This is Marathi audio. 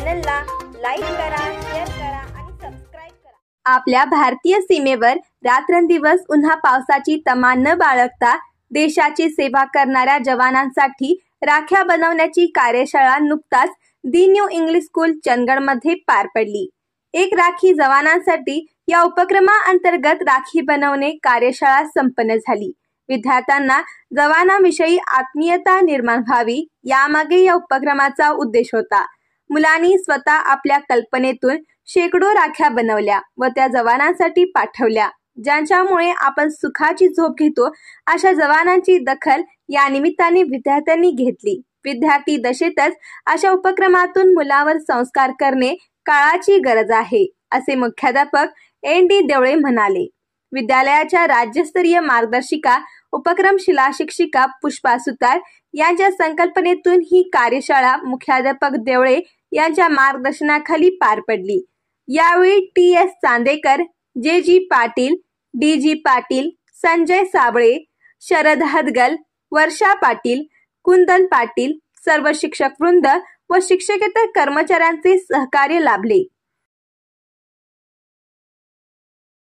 चॅनलला लाईक करा, शेअर करा आणि सबस्क्राइब करा। आपल्या भारतीय सीमेवर रात्रंदिवस उन्हा पावसाची तमा न बाळगता देशाची सेवा करणाऱ्या जवानांसाठी राख्या बनवण्याची कार्यशाळा नुकताच दी न्यू इंग्लिश स्कूल चंदगडमध्ये पार पडली। एक राखी जवानांसाठी या उपक्रमाअंतर्गत राखी बनवणे कार्यशाळा संपन्न झाली। विद्यार्थ्यांना जवानांविषयी आत्मीयता निर्माण व्हावी यामागे या उपक्रमाचा उद्देश होता। मुलांनी स्वतः आपल्या कल्पनेतून शेकडो राख्या बनवल्या व त्या जवानांसाठी पाठवल्या, ज्यांच्यामुळे आपण सुखाची झोप घेतो अशा जवानांची दखल या निमित्ताने विद्यार्थ्यांनी घेतली। विद्यार्थी दशेतच अशा उपक्रमातून मुलावर संस्कार करणे काळाची गरज आहे, असे मुख्याध्यापक एन.डी. देवळे म्हणाले। विद्यालयाच्या राज्यस्तरीय मार्गदर्शिका उपक्रम शिक्षिका पुष्पा सुतार यांच्या संकल्पनेतून ही कार्यशाळा मुख्याध्यापक देवळे यांच्या मार्गदर्शनाखाली पार पडली। यावेळी टी.एस. चांदेकर, जे.जी. पाटील, डी.जी. पाटील, संजय साबळे, शरद हदगल, वर्षा पाटील, कुंदन पाटील, सर्व शिक्षक वृंद व शिक्षकेतर कर्मचाऱ्यांचे सहकार्य लाभले।